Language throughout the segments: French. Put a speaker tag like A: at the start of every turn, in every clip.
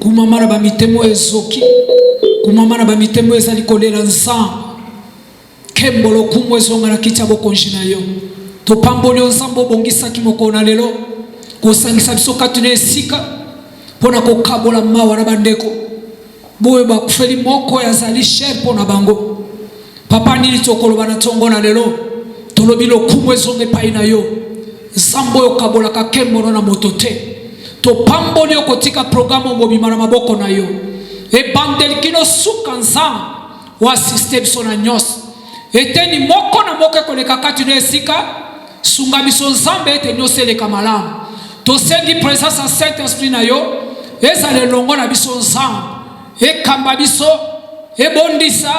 A: kumamana ba mitemo ezoki kumamana ba mitemo ezali kolela nzambe kembolo kumwe zongana kitabo konjina yo to pamboli nzambo bongisa kimoko lelo kosangisa biso katune esika pona kokabola mawa na bandeko boye ba kufeli moko yazali cher pona bango papa nili tokolo bana tongola lelo tolobilo kumwe zonge paina yo nzambo yo kabola ka kembolo na motote to pamboli okotika programu mbobimana maboko na yo e bandel kino suka nzambe wa system sona nyos eteni moko na moko koleka katune esika sunga biso nzambe ete nyosele kamalamu to sengi presence ya Saint Esprit na yo ezale longo na biso nzambe ekamba biso ebondisa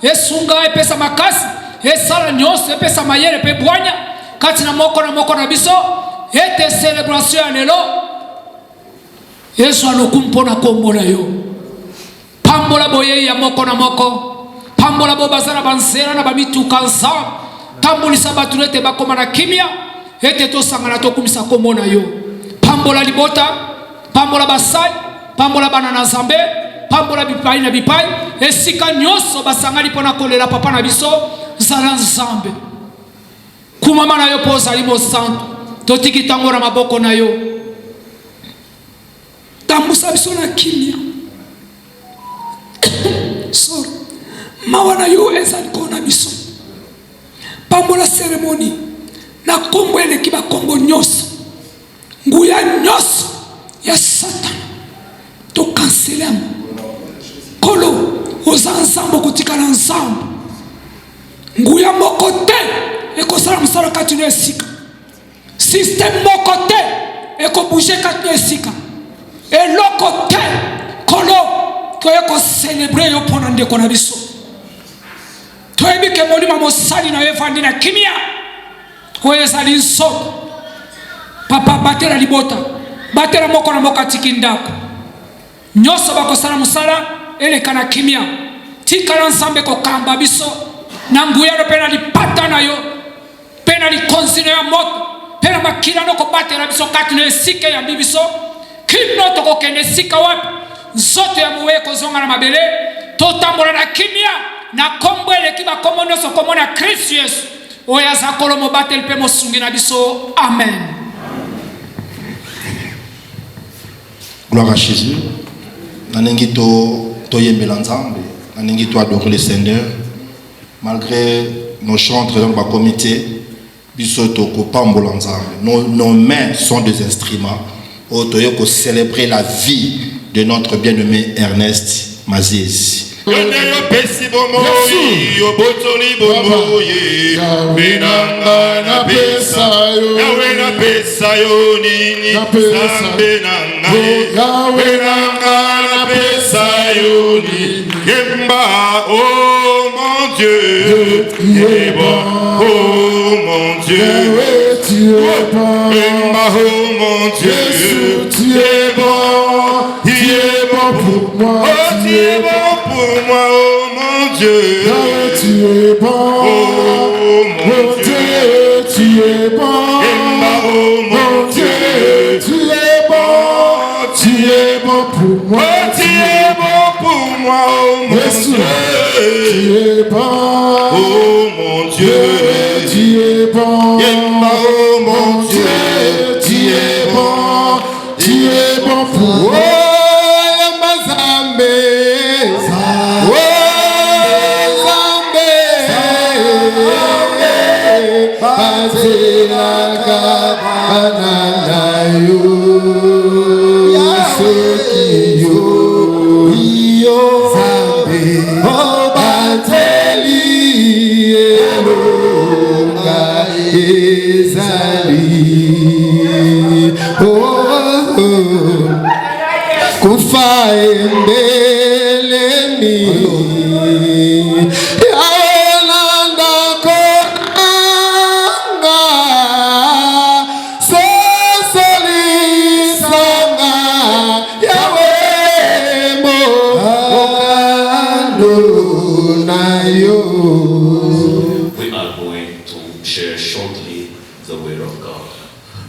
A: esunga epesa makasi esala nyose epesa mayele pe bwanya kati na moko na biso ete celebration ya lelo Yesu alokumpona kombo na yo pambola boye ya moko na moko pambola bo bazana bansera na bamitu kanza tambulisa baturete bakoma na kimia ete to sangana to kumisa kombo na yo pambola libota pambola basai pambola banana zambe pambola bipai na bipai esika nyoso basangali pona kolela papa na biso zala nzambe kumama na yo poza limo santo totiki tango na maboko na yo tambusa biso na kimia sorry mawana yo ezali kona biso pambola ceremony na kombo ele kiba kombo nyoso nguya nyoso ya satan to canceler kolo oza nzambo kotikala nzambo nguya moko te ekosala mosala kati na esika system moko te ekobouge kati na esika eloko te kolo toye ko célébrer yo pona ndeko na biso toyebi ke molima mosali na yo evandi na kimia oyo ezali nsoto papa batela libota batela moko na moko atiki ndako nyonso bakosala mosala eleka na kimia tikala nzambe kokamba biso na nguyano mpe na lipata na yo mpe na likonzino ya moto mpe na makilano kobatela biso kati na esika ya bibiso kino tokokende esika wapi nzoto ya moye kozonga na mabele totambola na kimia na kombo eleki bakombo nyonso kombo na Kristo Yesu oyo aza kolo mobateli mpe mosungi na biso amen.
B: Gloire à Jésus. Nanengi to yembela nzambe nanengi to adorer le Seigneur malgré nos chants dans le comité biso to ko pambola nzambe nos mains sont des instruments au toyo ko célébrer la vie de notre bien-aimé Ernest Maziezi.
C: Oh mon Dieu, tu es bon. Oh mon Dieu, tu es bon. Oh mon Dieu, tu es bon. Tu es bon pour moi. Oh, tu es bon pour moi. Oh mon Dieu, tu es bon. Oh mon Dieu, tu es bon. Oh mon Dieu, tu es bon. Tu es bon pour moi. Oh, tu es bon pour moi, oh mon Dieu. Tu es bon, oh mon Dieu. Tu es bon, oh mon Dieu. Tu es bon, tu es bon pour moi.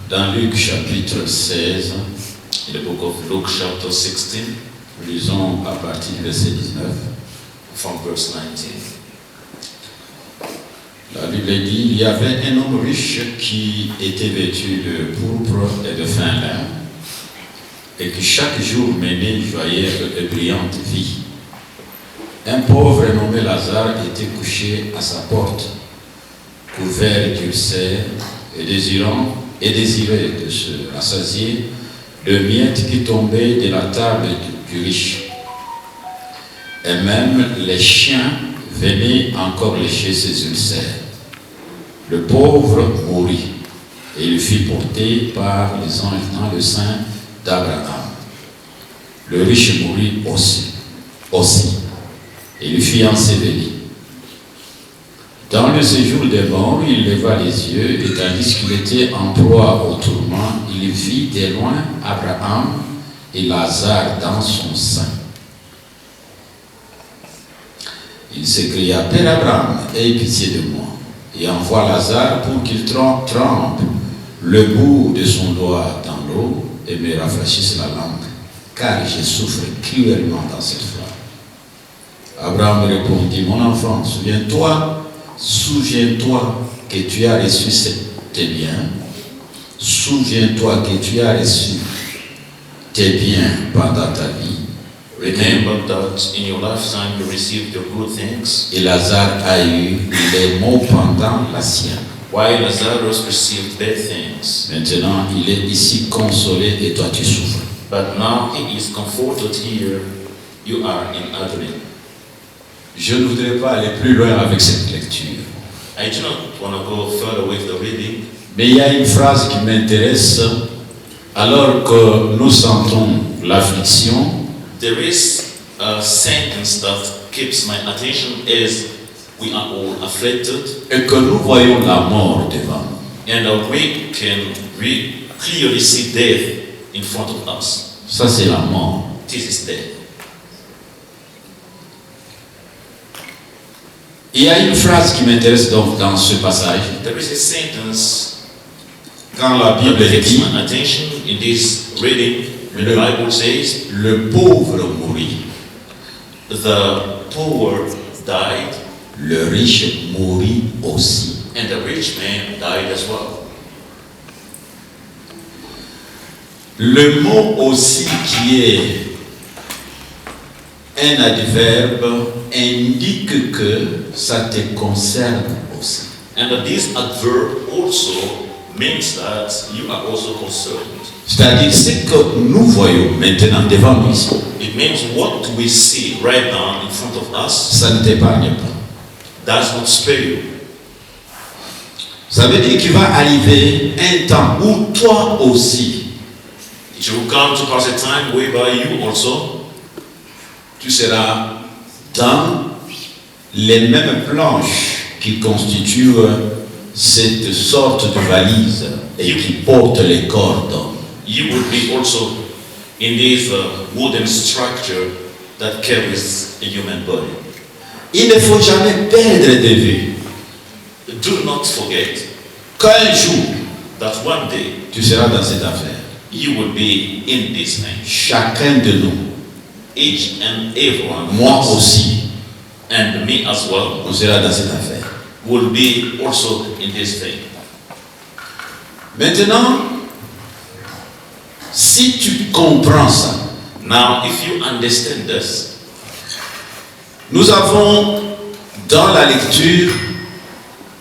D: Dans Luc chapitre 16, the book of Luke chapter 16, lisons à partir du verset 19, from verse 19. La Bible dit, il y avait un homme riche qui était vêtu de pourpre et de fin lin, et qui chaque jour menait une joyeuse et brillante vie. Un pauvre nommé Lazare était couché à sa porte, couvert d'ulcères et désiré de se rassasier de miettes qui tombaient de la table du riche. Et même les chiens venaient encore lécher ses ulcères. Le pauvre mourut et il fut porté par les anges dans le sein d'Abraham. Le riche mourut aussi et il fut enseveli. Dans le séjour des morts, il leva les yeux et tandis qu'il était en proie au tourment, il vit de loin Abraham et Lazare dans son sein. Il s'écria, Père Abraham, aie pitié de moi et envoie Lazare pour qu'il trempe le bout de son doigt dans l'eau et me rafraîchisse la langue, car je souffre cruellement dans cette flamme. Abraham répondit, mon enfant, souviens-toi que tu as reçu tes biens. Souviens-toi que tu as reçu tes biens pendant ta vie.
E: Remember that in your lifetime you received your good things,
D: Et Lazare a eu les maux pendant la sienne.
E: while Lazarus received bad things.
D: Maintenant, il est ici consolé et toi tu souffres.
E: But now he is comforted here, you are in agony.
D: Je ne voudrais pas aller plus loin avec cette lecture.
E: I do not want to go further with the reading,
D: Mais il y a une phrase qui m'intéresse. Alors que nous sentons l'affliction,
E: there is a sentence that keeps my attention as we are all afflicted
D: et que nous voyons la mort devant nous.
E: and we can clearly see death in front of us.
D: Ça, c'est la mort.
E: This is death.
D: Il y a une phrase qui m'intéresse donc dans ce passage.
E: There is a sentence
D: Quand la
E: that
D: Bible
E: keeps
D: dit,
E: my attention in this reading when the Bible says,
D: le pauvre mourut,
E: the poor died
D: le riche mourut aussi.
E: and the rich man died as well.
D: Le mot aussi qui est un adverbe indique que ça te concerne aussi.
E: And this adverb also means that you are also concerned.
D: C'est-à-dire ce que nous voyons maintenant devant nous ici,
E: It means what we see right now in front of us
D: ça ne t'épargne pas.
E: does not spare you.
D: Ça veut dire qu'il va arriver un temps où toi aussi,
E: It will come to pass a time whereby you also
D: tu seras dans les mêmes planches qui constituent cette sorte de valise et qui portent les cordes.
E: you will be also in this wooden structure that carries a human body.
D: Il ne faut jamais perdre de vue
E: Do not forget
D: qu'un jour,
E: that one day
D: tu seras dans cette affaire.
E: you will be in this thing.
D: Chacun de nous,
E: Each and everyone,
D: moi aussi,
E: and me as well,
D: on sera dans cette affaire.
E: will be also in this thing.
D: Maintenant, si tu comprends ça,
E: Now, if you understand this,
D: nous avons dans la lecture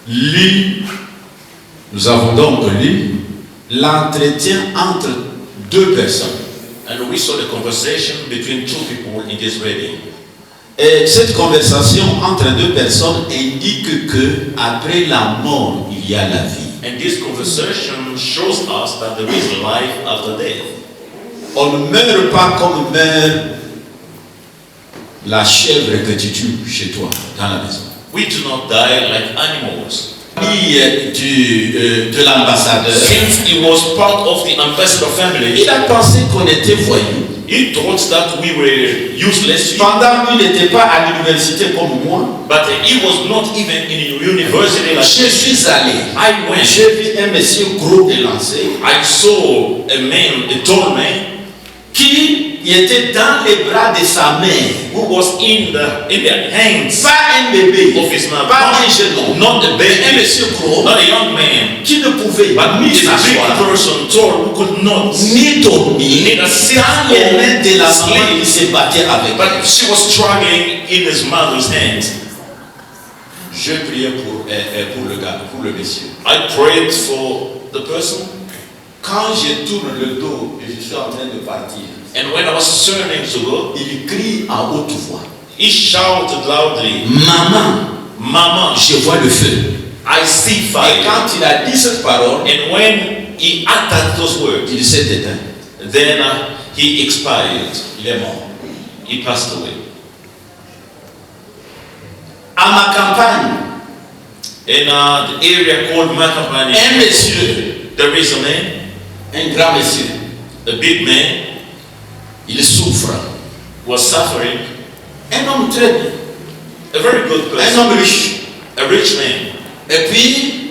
D: lu, nous avons donc lu l'entretien entre deux personnes.
E: and we saw the conversation between two people in this reading.
D: Et cette conversation entre deux personnes indique que après la mort, il y a la vie.
E: And this conversation shows us that there is life after death.
D: On ne meurt pas comme meurt la chèvre que tu tues chez toi, dans la maison.
E: We do not die like animals.
D: De l'ambassadeur,
E: Since he was part of the ambassador family,
D: il a pensé qu'on était voyous.
E: he thought that we were useless.
D: Pendant qu'il n'était pas à l'université comme moi,
E: But he was not even in a university like
D: je
E: me.
D: suis allé.
E: I went.
D: J'ai vu un monsieur gros élancé
E: I saw a man, a tall man,
D: qui était dans les bras de sa mère.
E: who was in the hands
D: Pas un bébé,
E: of his mother.
D: pas un jeune homme,
E: Not a
D: un
E: baby,
D: monsieur gros
E: not a young man,
D: qui ne pouvait
E: but
D: ni
E: a big
D: s'asseoir,
E: person, tall, who could not
D: ni dormir
E: Neither sit
D: dans les mains de la
E: or
D: maman
E: sleep.
D: qui se battait avec.
E: But she was struggling in his mother's hands.
D: Je priais pour le gars, pour le monsieur.
E: I prayed for the person,
D: Quand je tourne le dos et je suis en train de partir,
E: and when I was turning to go,
D: il crie à haute voix.
E: he shouted loudly,
D: Maman,
E: "Mama,
D: je vois le feu.
E: I see
D: Et
E: fire."
D: quand il a dit cette parole,
E: And when he uttered those words,
D: il s'est éteint.
E: then he expired.
D: Il est mort.
E: He passed away.
D: À ma campagne,
E: In the area called Makapani,
D: un monsieur,
E: there is a man,
D: un grand monsieur,
E: a big man,
D: il souffre.
E: was suffering,
D: Un homme très bien,
E: a very good
D: un
E: person,
D: homme riche.
E: a rich man,
D: Et puis,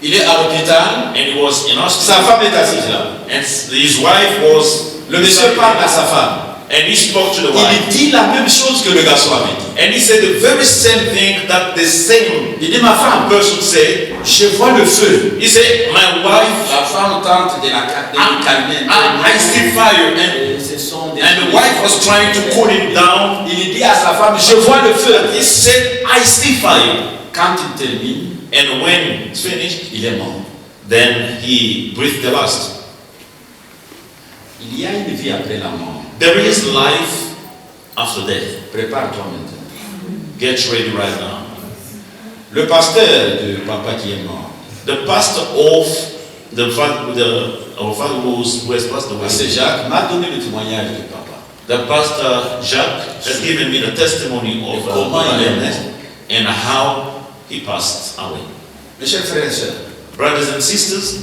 D: il est à l'hôpital.
E: and he was in
D: Sa
E: hospital,
D: femme est assise là.
E: and his wife was.
D: Le monsieur parle à sa femme.
E: And he spoke to the wife,
D: Il dit la même chose que le garçon avait dit.
E: and he said the very same thing that the same
D: Il dit, ma femme,
E: person said.
D: je vois le feu.
E: He said, "My wife,
D: La femme tente de le calmer.
E: I see fire," and
D: Ce sont des-
E: the wife was trying to cool him down.
D: Il dit à sa femme, je vois le feu.
E: He said, "I see fire,"
D: Quand il termine,
E: and when it's finished,
D: il est mort.
E: then he breathed the last.
D: Il y a une vie après la mort.
E: There is life after death.
D: Prépare-toi maintenant.
E: Get ready right now.
D: Le pasteur de papa qui est mort,
E: The pastor of our father who has passed away,
D: Pasteur Jacques, m'a donné le témoignage de papa.
E: the pastor Jacques has given me the testimony of
D: Comment il est
E: Ernest
D: mort.
E: and how he passed away.
D: Mes chers frères et sœurs,
E: Brothers and sisters,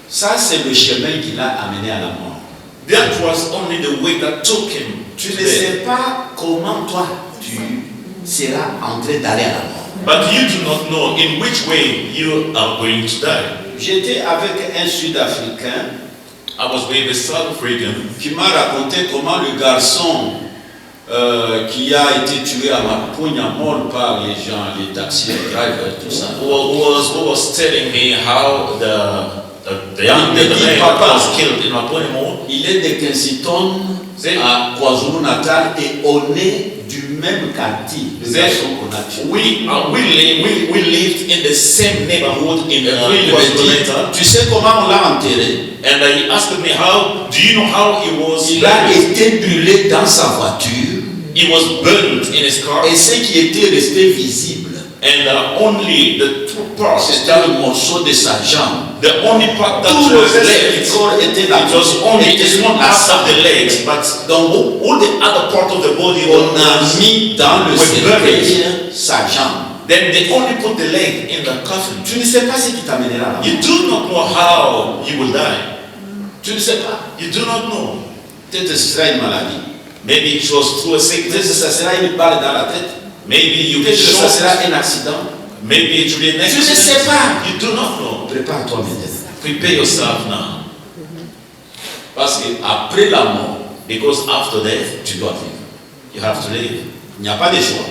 D: ça c'est le chemin qui l'a amené à la mort.
E: that was only the way that took him
D: Tu
E: to
D: ne
E: death.
D: sais pas comment toi tu seras en train d'aller à la mort.
E: But you do not know in which way you are going to die.
D: J'étais avec un Sud-Africain
E: I was with a South African
D: qui m'a raconté comment le garçon qui a été tué à ma poigne à mort par les gens, les taxi drivers, tout ça.
E: who was telling me how the young
D: Il me dit,
E: man
D: papa,
E: was killed in Maponimo.
D: il est de Kensington
E: C'est-
D: à KwaZulu-Natal et on est du même quartier, le
E: C'est-
D: garçon qu'on a tué.
E: We lived in the same neighborhood in
D: Et puis il me dit,
E: KwaZulu-Natal.
D: tu sais comment on l'a enterré?
E: And he asked me do you know how he was
D: Il a
E: buried?
D: été brûlé dans sa voiture
E: He was burned in his car,
D: et ce qui était resté visible,
E: and only the two parts,
D: c'était le morceau de sa jambe.
E: the only part that
D: Tout le
E: was
D: reste
E: left,
D: du corps était là.
E: it was only
D: Était
E: this one
D: la
E: part of the
D: sang.
E: legs, but
D: Donc
E: all the other part of the body
D: on a
E: was.
D: mis dans le
E: was
D: cercueil sa jambe.
E: Then they only put the leg in the coffin.
D: Tu ne sais pas ce qui t'amènera là.
E: You do not know how you will die.
D: Tu ne sais pas.
E: You do not know.
D: Peut-être que ce sera une maladie.
E: Maybe it was through a
D: Peut-être que
E: sickness.
D: ça sera une balle dans la tête.
E: Maybe you
D: Peut-être
E: get
D: que ça
E: shot.
D: sera un accident.
E: Maybe it will be an
D: Tu ne sais
E: accident.
D: pas.
E: You do not know.
D: Prépare-toi maintenant.
E: Prepare yourself now. Parce qu'après la mort, because after death, tu dois vivre. You have to live.
D: Il n'y a pas de choix.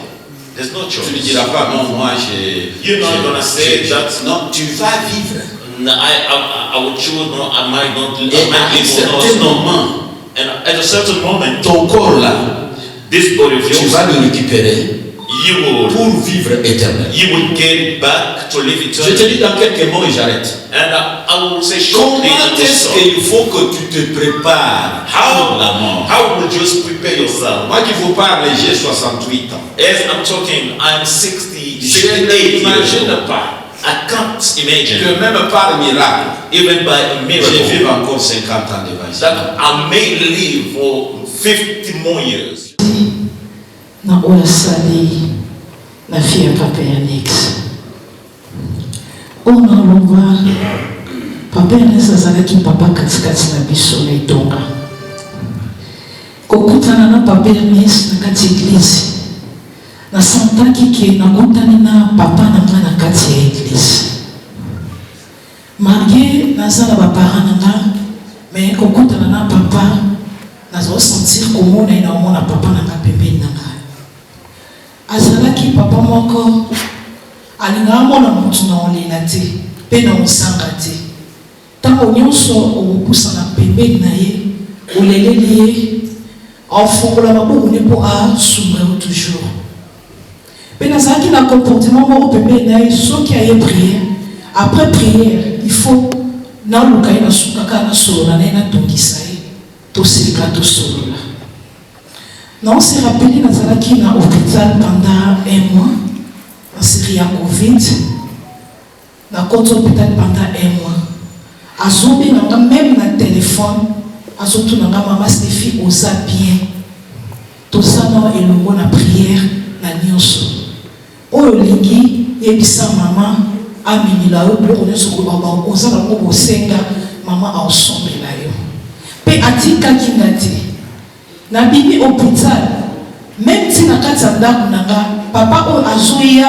E: There's no choice.
D: Tu ne diras pas, non, moi j'ai...
E: You're not going to say that.
D: Non, tu vas vivre.
E: No, I would choose, no, I might not live.
D: Et à un certain moment,
E: And at a certain moment,
D: ton corps là,
E: this body of
D: tu
E: yours,
D: vas le récupérer pour vivre éternel.
E: you will get it back to live
D: Je te
E: eternally.
D: dis dans quelques mots et j'arrête.
E: And I will say shortly
D: Comment
E: in this
D: est-ce
E: song,
D: qu'il faut que tu te prépares pour la mort?
E: how would you just prepare yourself?
D: Moi qui vous parle, j'ai 68 ans.
E: As I'm talking, I'm 68
D: Je
E: years
D: n'imagine
E: old.
D: pas
E: I can't imagine,
D: que même par miracle,
E: even by a
D: je
E: miracle,
D: vive encore 50 ans devant Jésus.
E: that I may live for 50 more years.
F: Na oyo asali na fille ya papa ya Nix oyo nalongwa papa ya Nix azalaki papa katikati na biso na etonga kokutana na papa ya Nix na kati ya eglise nasantaki ke nakutani na papa na nga na kati ya eglise malgré naza na baparent na nga me kokutana na papa nazosentir komona inaomona papa na nga pembeni na nga azalaki papa moko alingaka mona mutu na olela te mpe na osanga te ntango nyonso okopusana pembeni na ye oleleli ye aofungola maboko ne mpo asunga yo toujours mpe nazalaki na comportement moko pembeni na ye soki aye priere après priere il faut naluka ye nasungaka nasolola na ye natongisa ye tosilika tosolola. Non, c'est rappelé nazalaki na hôpital pendant 1 mois, en série à Covid. Na côté hôpital pendant 1 mois. Azobe nanga même na téléphone, azoto nanga maman Stéphie osa bien. Tout ça na elongo na prière na nyonso. Oyo lingi yebisa maman aminila yo pour ne soko baba oza na ko bosenga maman a osombela yo. Pe atika kingati. Na bibi hôpital même si na kati ya ndako na nga papa oyo azoya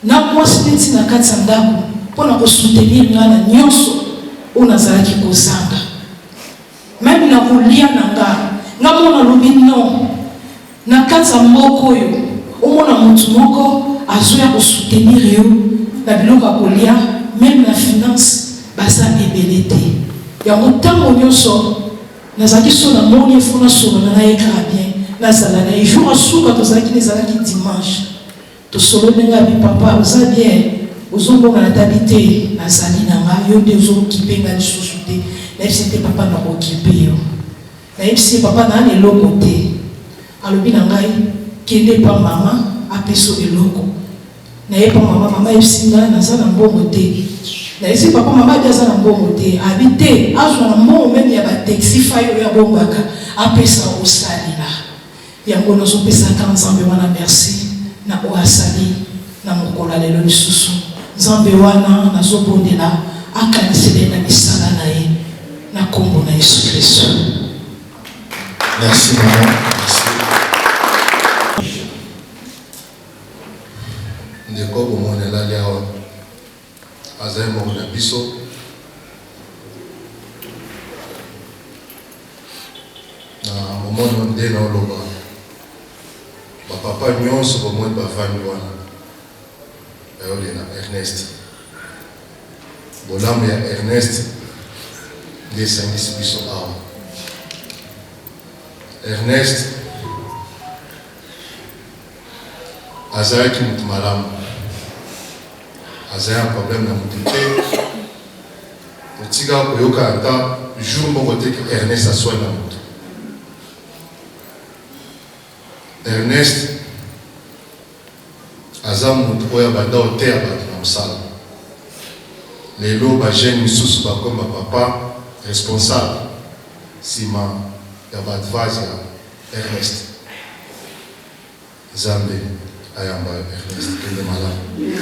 F: na mwasi nde ti na kati ya ndako mpona kosoutenir nga na nyonso oyo nazalaki kozanga même na kolia na nga mona lobi non na kati ya mboka oyo omona motu moko azoya kosoutenir yo na biloko ya kolia même na finance baza ebele te yango ntango nyonso nazalaki so na moni efo nasolola na ye kaka bien nazala na ye jour asuka tozalaki nezalaki dimanche tosololi nga bi papa oza bien ozongonga na tabi te nazali na nga yo nde ozokipe nga lisusu te nayebisi te papa nakokipe yo nayebisi ye papa naa na eloko te alobi na ngai kende pa mama apeso eloko naye pa mama yebisi nga naza na mbongo te nayebisi papa mama adi aza na mbongo te abi te azwa na mbongo meme ya bataxi fai oyo abongaka apesa osalela yango nazopesaka nzambe wana merci na oyo asali na mokolo lelo lisusu nzambe wana nazobondela akanisele na misala na ye na kombo na Yesu Kristo.
B: Merci maman. Merci.
G: ndeko bomonela liawa azali moko na biso na momoni nde na oloba bapapa nyonso bomoni bavandi wana bayoli na Ernest bolamu ya Ernest nde esangisi biso awa. Ernest azalaki mutu malamu, azali un problème na mutu te otika koyoka ata jour moko te ke Ernest aswani na mutu. Ernest aza mutu oyo abanda oteya bato na mosala. Lelo bajeune misusu bakoma papa responsable nsima ya baadvise ya Ernest. Nzambe ayamba Ernest kende malamu.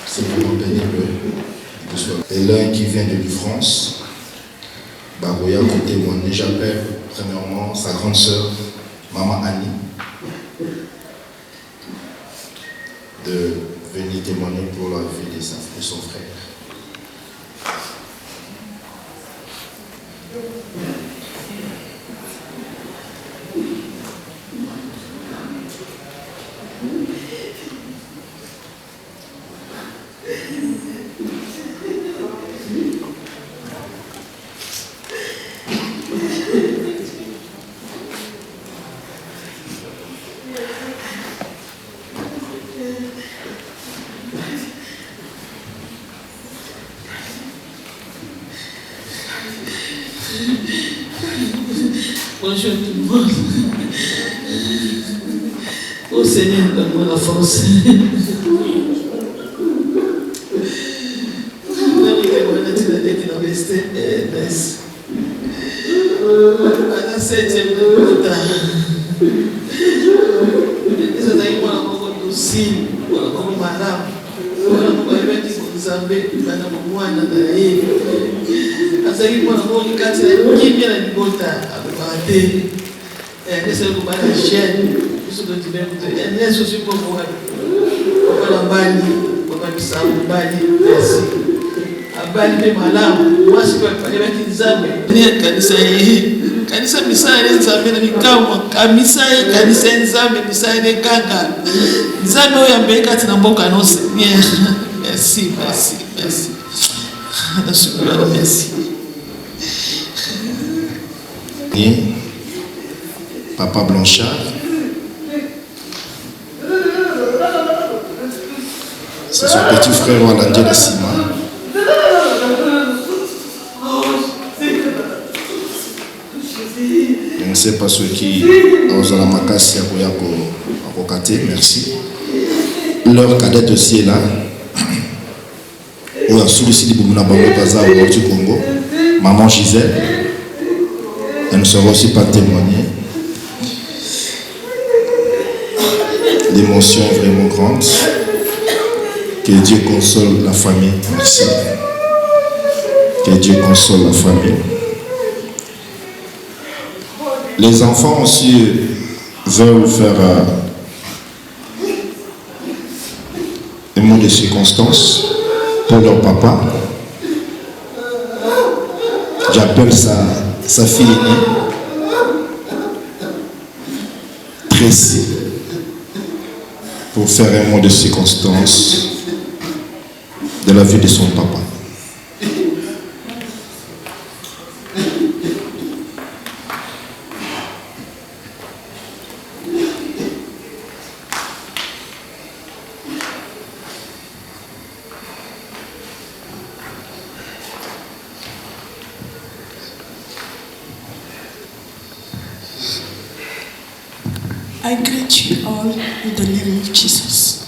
B: C'est vraiment pénible. Et l'un qui vient de France, Baroya côté moi, j'appelle premièrement sa grande sœur, Maman Annie, de venir témoigner pour la vie de son frère.
F: Bonjour tout le monde. Oh Seigneur, donne-moi la force. À la 7e de l'État. Ils ont eu un dossier, un madame. Azali kwa ngoni kati na kimya na libota abate nese ko bana jeune kuso do tibe kuto nese so ko kwa kwa mbali kwa bisabu mbali pesi abali be malamu wasi kwa pale kinzambe ni kanisa misale nzambe na mikawa kamisa kanisa nzambe misale kanga nzambe oyambe kati na mboka no Seigneur. Merci. Merci.
B: Papa Blanchard, c'est son petit frère Walandje de Sima. Je ne sais pas ce qui a la makasi à Kokate, merci. Leur cadette aussi est là. On a sollicité pour mon abonnement au Congo. Maman Gisèle, elle ne sera aussi pas témoigner. L'émotion est vraiment grande. Que Dieu console la famille. Merci. Que Dieu console la famille. Les enfants aussi veulent faire un mot de circonstance pour leur papa. J'appelle sa fille aînée, Tracy, pour faire un mot de circonstance de la vie de son papa.
H: I greet you all in the name of Jesus.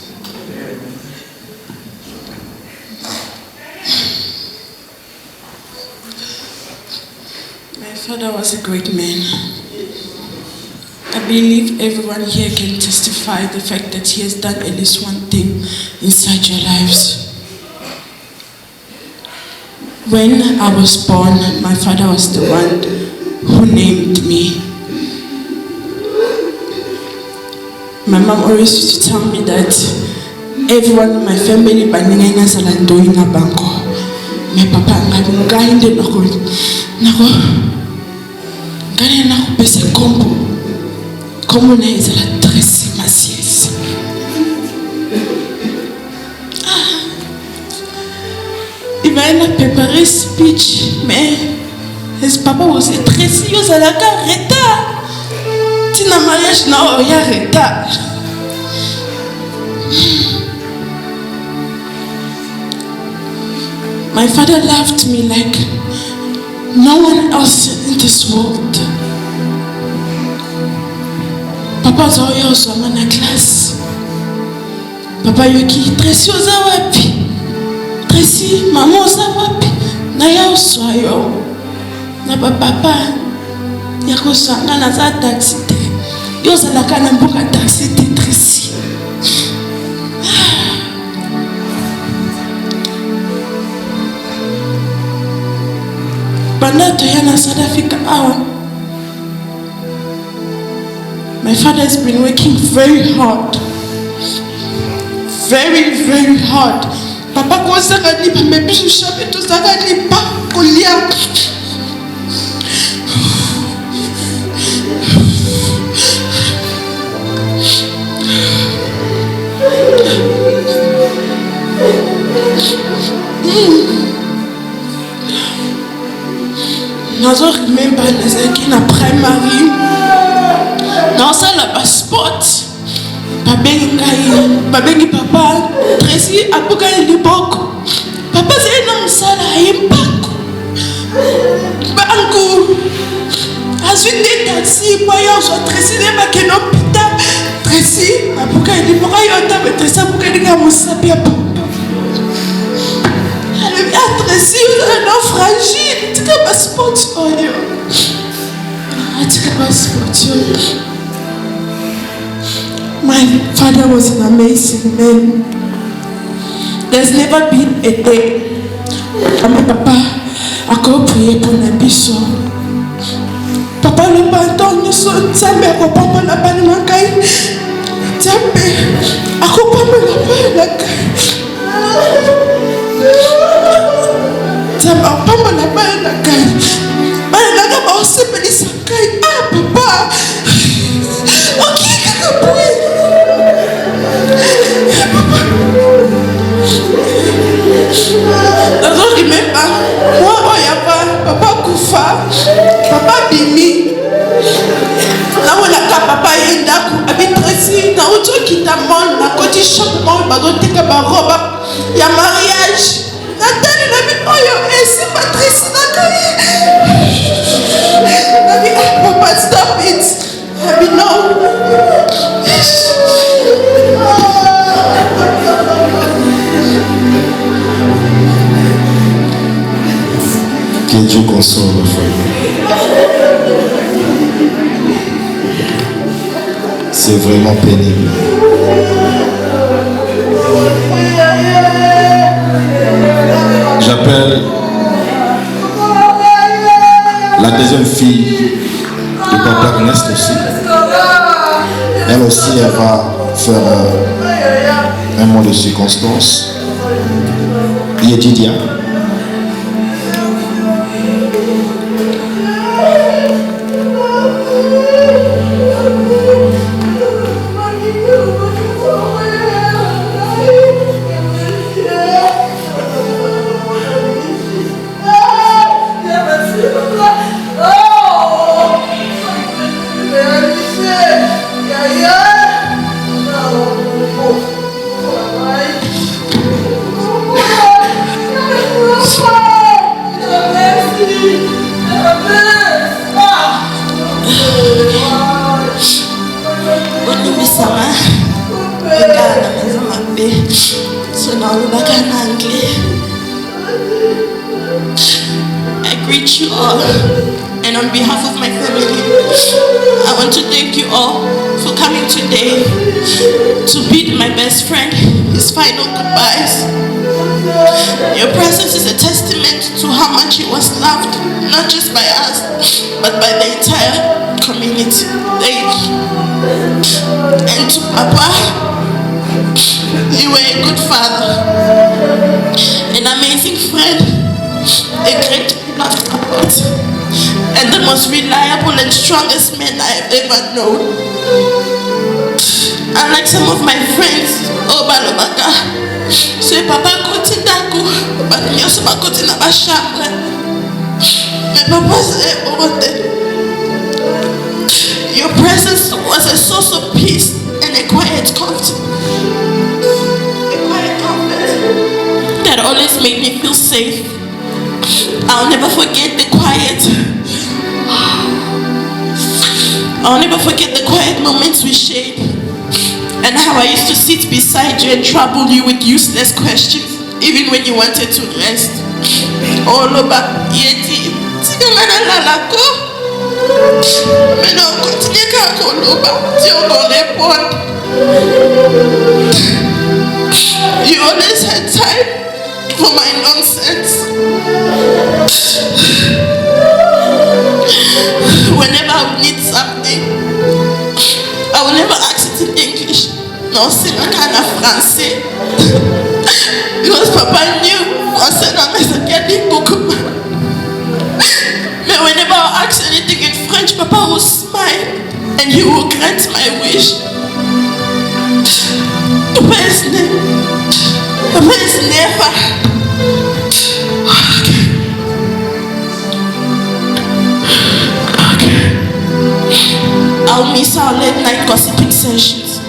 H: My father was a great man. I believe everyone here can testify the fact that he has done at least one thing inside your lives. When I was born, my father was the one who named me. My mom always used to tell me that everyone in my family baningana salando ina banko. My papa ngainde nako ngane nako pesa kombo. Comme on a été la Tracy Massies. Il va aller préparer speech, mais his papa was a Tracy, il a la carreta. Tina mariage na oya reta. My father loved me like no one else in this world. Papa zoya osoma na class. Papa yoki Tracy oza wapi? Tracy mama oza wapi? Na ya oswayo. Na papa yako sanga na za taxi. Yo zalaka na mboka taxi te Tracy. Banda toyana South Africa awa. My father has been working very hard very, very hard. Papa kozaka lipa me biso chape tozaka lipa kolia. Nazo remember nazaki na primary. Nazala ba sport. Babengi papa Tracy apuka liboko. Papa c'est na musala impako. Bangu. Azwinde taxi boya zo Tracy ne makeno pita. Tracy apuka liboko yota Tracy apuka linga musapi apo. Elle Tracy est un fragile. Tu peux pas sport oyo. Tu peux pas sport. My father was an amazing man. There's never been a day my papa a prié pour Nabiso. Papa le pardon son Nzambe akopamba na bana makai. Nzambe akopamba na bana makai. Nzambe akopamba na bana makai. Bana makai ba osepelisa kai. Ah papa. Okay kakapui. Nazo remember moi oyapa papa kufa papa bimi na wala ka papa yendaku abitresi na uto kitamon na koti shop mo bazoteka ba roba ya mariage na tani na bi oyo esi Patrice na kai na bi papa stop it na bi no.
B: Que Dieu console nos frères. C'est vraiment pénible. J'appelle la deuxième fille de papa Ernest aussi. Elle aussi, elle va faire un mot de circonstance. Yedidia.
H: I greet you all, and on behalf of my family, I want to thank you all for coming today to bid my best friend his final goodbyes. Your presence is a testament to how much he was loved, not just by us, but by the entire community. Thank you. And to Papa, you were a good father, an amazing friend, a great blood support, and the most reliable and strongest man I have ever known. Unlike some of my friends, Obalobaka, so Papa koti daku, but nyoso bakoti na bashambre. My Papa said, your presence was a source of peace and a quiet comfort. That always made me feel safe. I'll never forget the quiet. I'll never forget the quiet moments we shared, and how I used to sit beside you and trouble you with useless questions, even when you wanted to rest. Oh, Loba, Yeti, Tigamana Lalako. Maintenant, continue kako Loba, tu on répond. You always had time for my nonsense. Whenever I would need something, I would never ask it in English. Non, c'est pas en français. Because Papa knew français dans mes académies beaucoup. But whenever I ask anything in French, Papa will smile and he will grant my wish. Papa is never. Okay. I'll miss our late night gossiping sessions,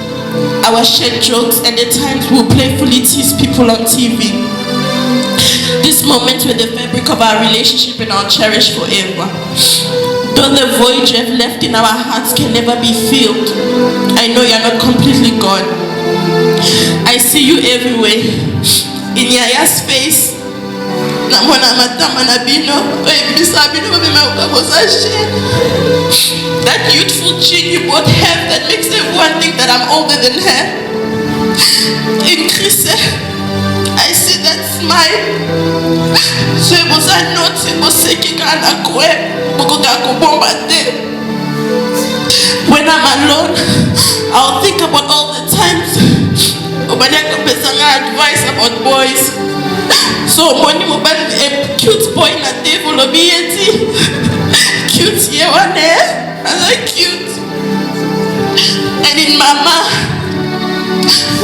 H: our shared jokes, and the times we'll playfully tease people on TV. This moment were the fabric of our relationship and I'll cherish forever. Though the void you have left in our hearts can never be filled, I know you're not completely gone. I see you everywhere. In Yaya's face, that youthful chin you both have that makes everyone think that I'm older than her. In Chris, I see that smile. When I'm alone, I'll think about all the times advice about boys. So when you a cute boy in a table or cute here one there, I like cute. And in Mama,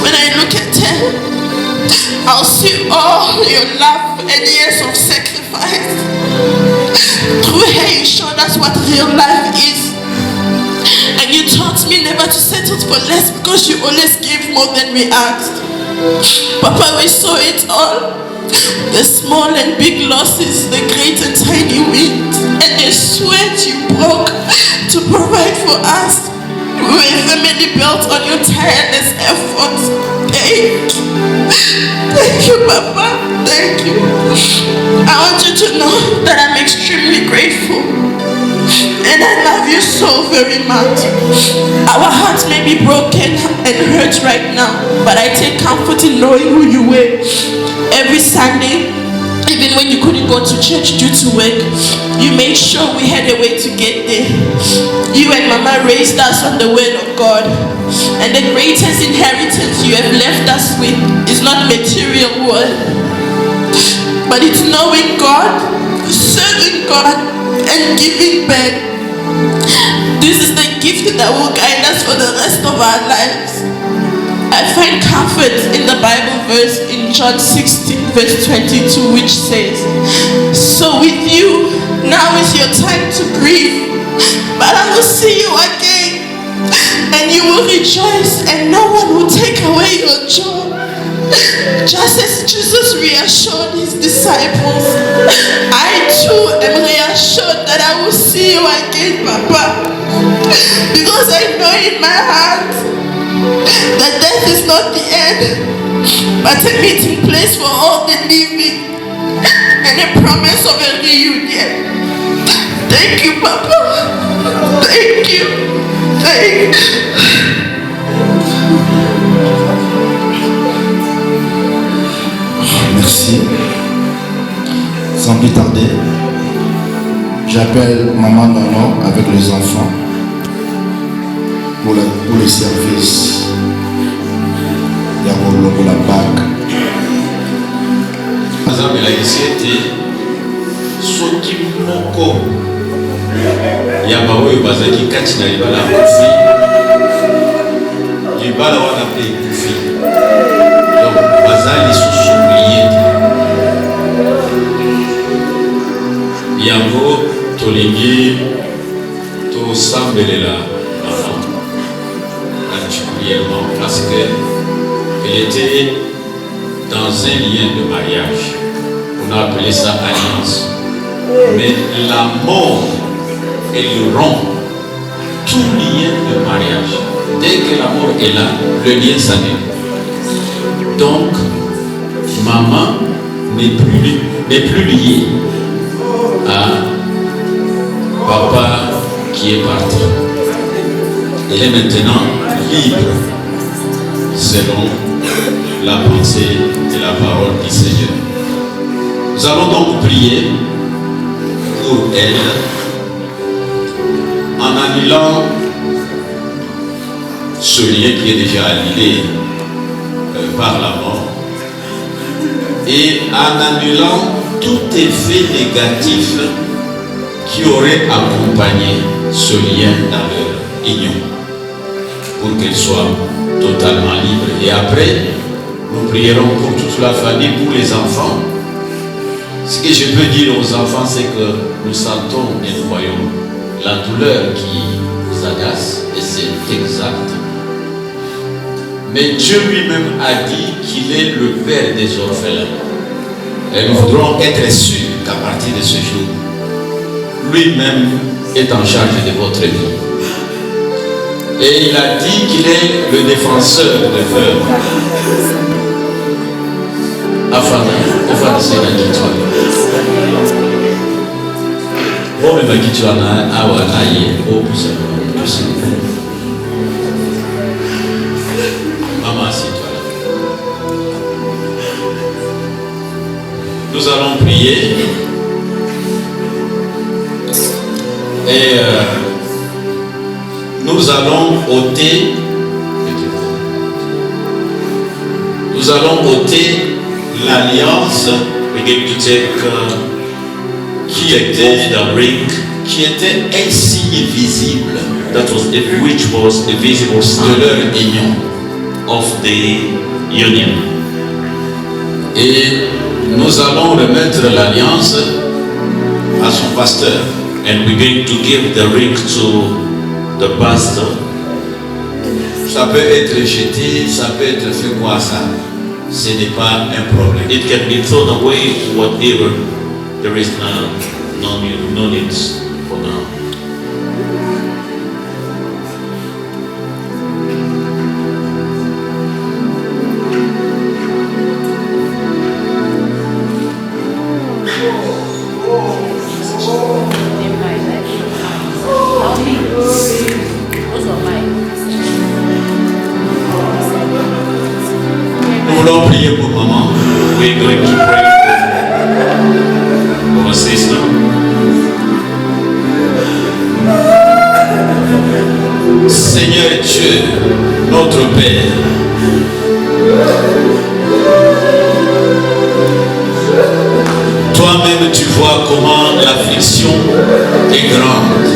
H: when I look at her, I'll see all your love and years of sacrifice. Through her, you showed us what real life is. And you taught me never to settle for less because you always gave more than we asked. Papa, we saw it all. The small and big losses, the great and tiny wins, and the sweat you broke to provide for us. We were family built on your tireless efforts. Thank you, Papa. Thank you. I want you to know that I'm extremely grateful. And I love you so very much. Our hearts may be broken and hurt right now, but I take comfort in knowing who you were. Every Sunday, even when you couldn't go to church due to work, you made sure we had a way to get there. You and Mama raised us on the word of God. And the greatest inheritance you have left us with is not material worth, but it's knowing God, serving God, and giving back. This is the gift that will guide us for the rest of our lives. I find comfort in the Bible verse in John 16 verse 22, which says, so with you, now is your time to grieve, but I will see you again, and you will rejoice, and no one will take away your joy. Just as Jesus reassured his disciples, I too am reassured that I will see you again, Papa. Because I know in my heart that death is not the end, but a meeting place for all the living and a promise of a reunion. Thank you, Papa. Thank you. Thank you.
B: Merci. Sans plus tarder, j'appelle Maman Nono avec les enfants pour le service. Il y a pour la bague.
D: Azambe la isete soki moko ya baoyo bazaki kati na libala kufi libala wana pe kufi donc bazali susumriye yango tolingi tosambelela maman particulièrement parce que elle était dans un lien de mariage. On a appelé ça alliance. Mais la mort, elle rompt tout lien de mariage. Dès que la mort est là, le lien s'annule. Donc, maman n'est plus liée à papa qui est parti. Elle est maintenant libre selon la pensée et la parole du Seigneur. Nous allons donc prier pour elle en annulant ce lien qui est déjà annulé par la mort, et en annulant tout effet négatif qui aurait accompagné ce lien dans leur union, pour qu'elle soit totalement libre. Et après, nous prierons pour toute la famille, pour les enfants. Ce que je peux dire aux enfants, c'est que nous sentons et nous voyons la douleur qui nous agace, et c'est exact. Mais Dieu lui-même a dit qu'il est le Père des orphelins. Et nous voudrons être sûrs qu'à partir de ce jour, lui-même est en charge de votre vie. Et il a dit qu'il est le défenseur des veuves. Afin de se la bon, mais ma quitte à Wanaye, au plus maman, assieds-toi là. Nous allons prier. Et nous allons ôter
E: l'alliance, we're going to take qui était the ring, qui était un signe visible, which was a visible sign
D: de leur union,
E: of the union.
D: Et nous allons remettre l'alliance à son pasteur.
E: And we're going to give the ring to the pastor.
D: Ça peut être jeté, ça peut être fait quoi ça? Ce n'est pas un problème.
E: It can be thrown away, whatever. There is no need for now.
D: Nous voulons prier pour maman.
E: We're going to pray for our sister.
D: Seigneur Dieu, notre Père, toi-même tu vois comment l'affliction est grande.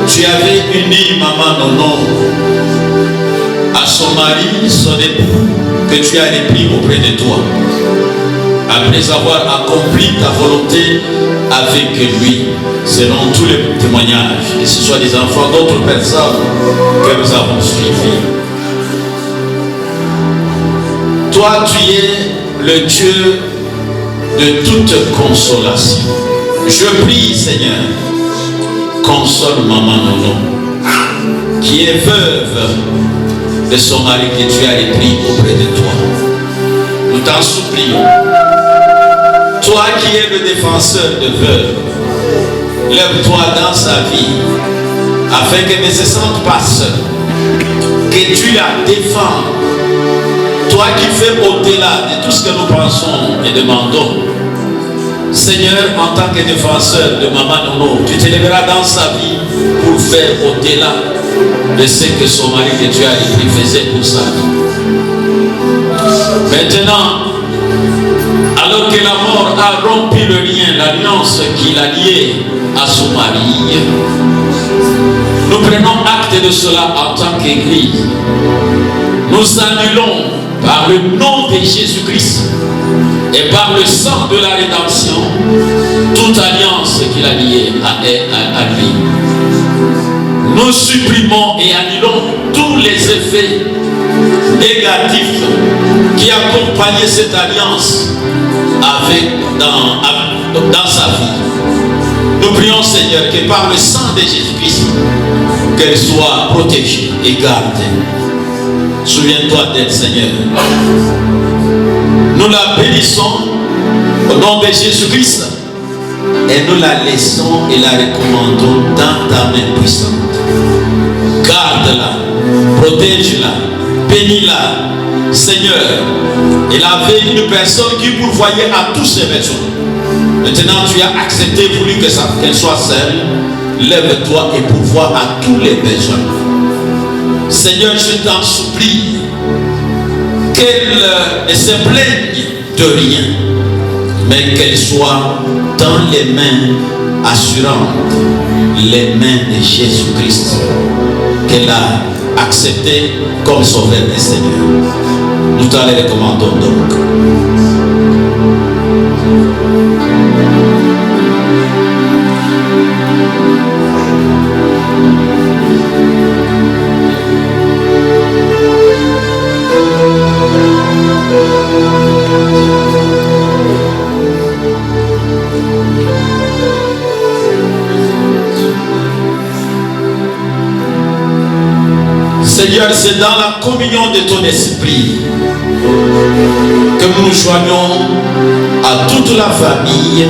D: Tu avais uni maman Nono à son mari, son époux, que tu as repris auprès de toi, après avoir accompli ta volonté avec lui, selon tous les témoignages, que ce soit des enfants d'autres personnes que nous avons suivis. Toi, tu es le Dieu de toute consolation. Je prie, Seigneur, console maman Nono, qui est veuve de son mari que tu as repris auprès de toi. Nous t'en supplions. Toi qui es le défenseur de veuve, lève-toi dans sa vie, afin qu'elle ne se sente pas seule, que tu la défends. Toi qui fais au-delà de tout ce que nous pensons et demandons. Seigneur, en tant que défenseur de maman Nono, tu te lèveras dans sa vie pour faire au-delà de ce que son mari que tu as repris faisait pour sa vie. Maintenant, alors que la mort a rompu le lien, l'alliance qu'il a liée à son mari, nous prenons acte de cela en tant qu'Église. Nous annulons par le nom de Jésus-Christ et par le sang de la rédemption toute alliance qu'il a liée à lui. Nous supprimons et annulons tous les effets négatifs qui accompagnaient cette alliance dans sa vie. Nous prions, Seigneur, que par le sang de Jésus-Christ, qu'elle soit protégée et gardée. Souviens-toi d'elle, Seigneur. Nous la bénissons au nom de Jésus-Christ et nous la laissons et la recommandons dans ta main puissante. Garde-la, protège-la, bénis-la, Seigneur. Elle avait une personne qui pourvoyait à tous ses besoins. Maintenant, tu as accepté, voulu qu'elle soit seule.
E: lève-toi et pourvois à tous les besoins. Seigneur, je t'en supplie qu'elle ne se plaigne de rien, mais qu'elle soit dans les mains assurantes, les mains de Jésus-Christ, qu'elle a accepté comme sauveur et Seigneur. Nous t'en les recommandons donc. Seigneur, c'est dans la communion de ton esprit que nous nous joignons à toute la famille,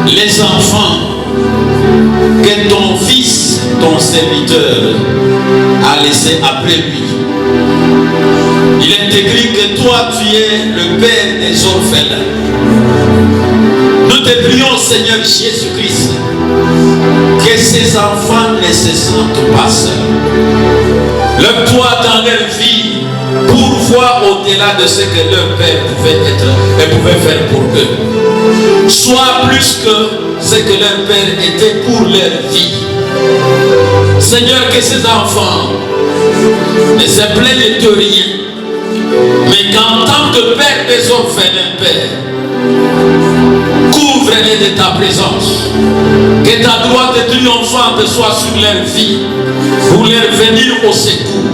E: les enfants, que ton fils, ton serviteur, a laissé après lui. Il est écrit que toi, tu es le Père des orphelins. Nous te prions, Seigneur Jésus-Christ, que ces enfants ne se sentent pas seuls. Lève-toi dans leur vie pour voir au-delà de ce que leur Père pouvait être et pouvait faire pour eux. Sois plus que ce que leur Père était pour leur vie. Seigneur, que ces enfants ne se plaignent de rien, mais qu'en tant que Père des orphelins, Père, couvre-les de ta présence. Que ta droite triomphante soit sur leur vie pour leur venir au secours.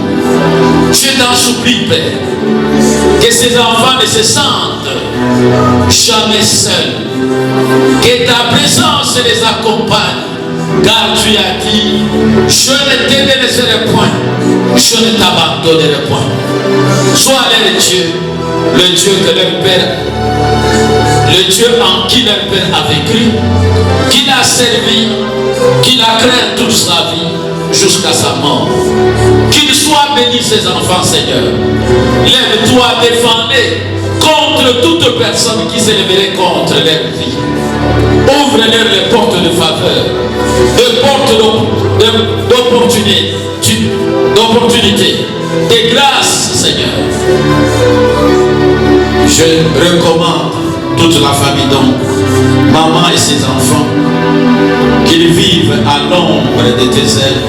E: Je t'en supplie, Père, que ces enfants ne se sentent jamais seuls. Que ta présence les accompagne. Car tu as dit, je ne te délaisserai point, je ne t'abandonnerai point. Sois leur Dieu, le Dieu que leur Père, le Dieu en qui leur Père a vécu, qu'il a servi, qu'il a créé toute sa vie jusqu'à sa mort. Qu'il soit béni ces enfants, Seigneur. Lève-toi, défends-les contre toute personne qui s'élèverait contre leur vie. Ouvre-leur les portes de faveur, des portes d'opportunité, de grâce, Seigneur. Je recommande toute la famille, donc, maman et ses enfants, qu'ils vivent à l'ombre de tes ailes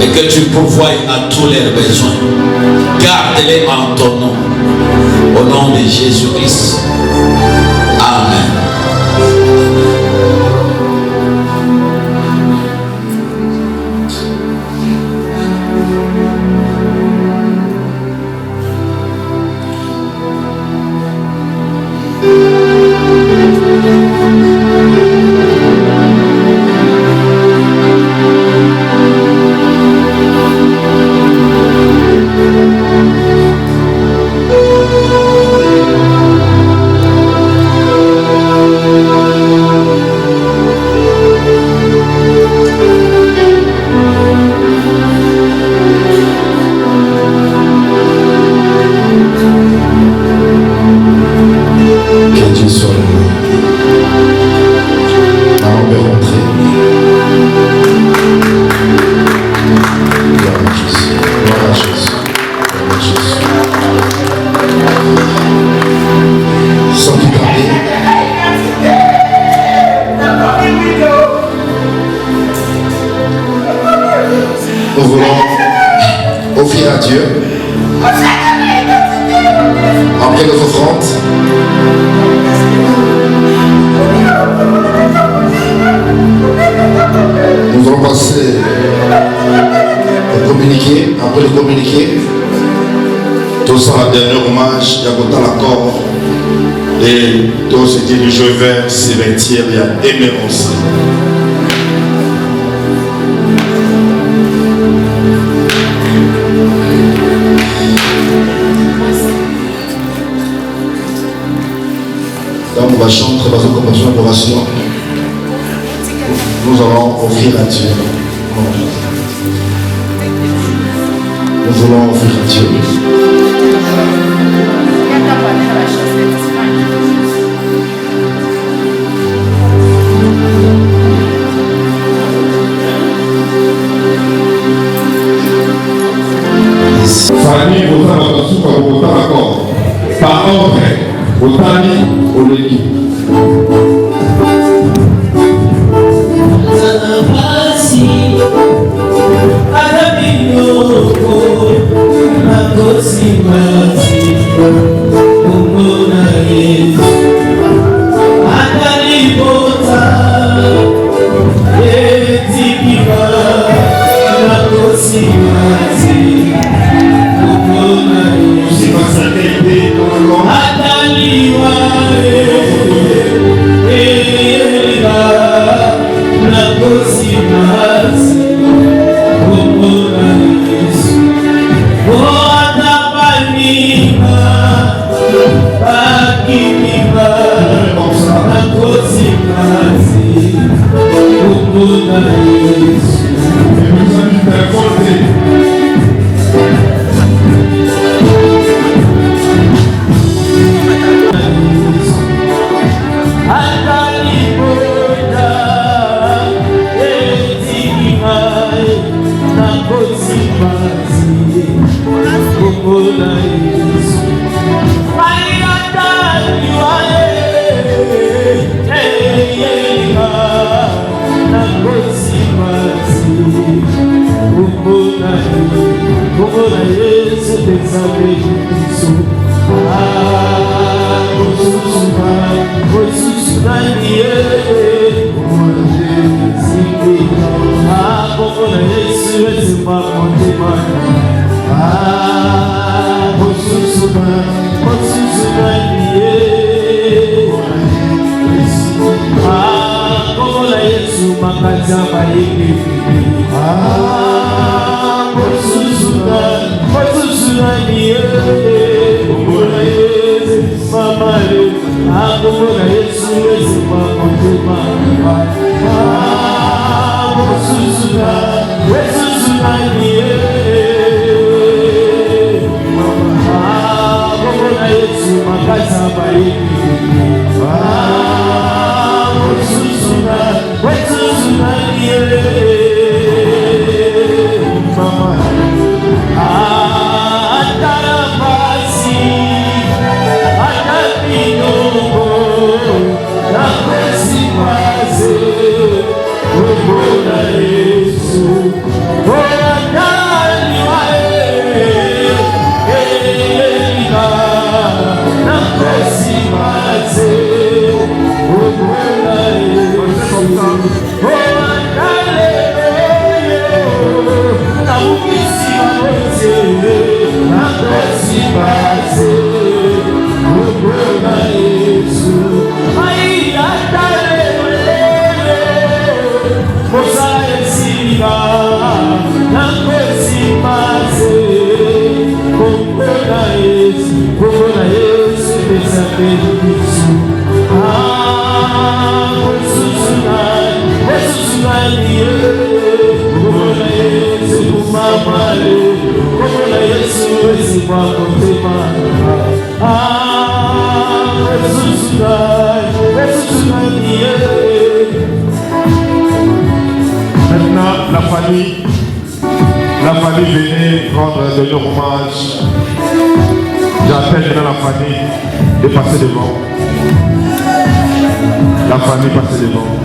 E: et que tu pourvoies à tous leurs besoins. Garde-les en ton nom, au nom de Jésus-Christ. Amen.
B: Vers cimetière et émérance. Donc on va chanter dans une adoration. Nous allons offrir à Dieu. Nous voulons offrir à Dieu.
C: Totali Olegi. Maintenant, la famille venait rendre de leur hommage. J'appelle maintenant la famille de passer devant. La famille passer devant.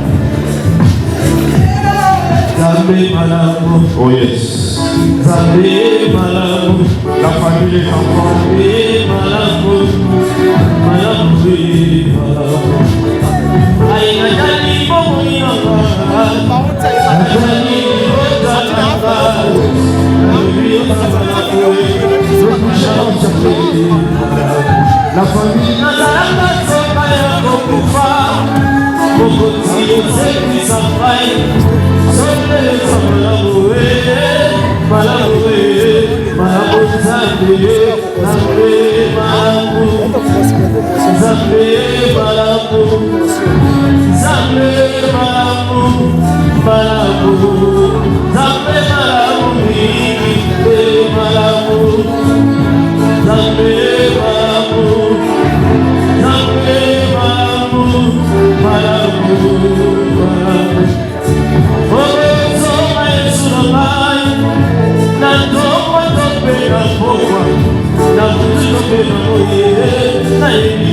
C: Oh yes. La famille, les enfants. La famille.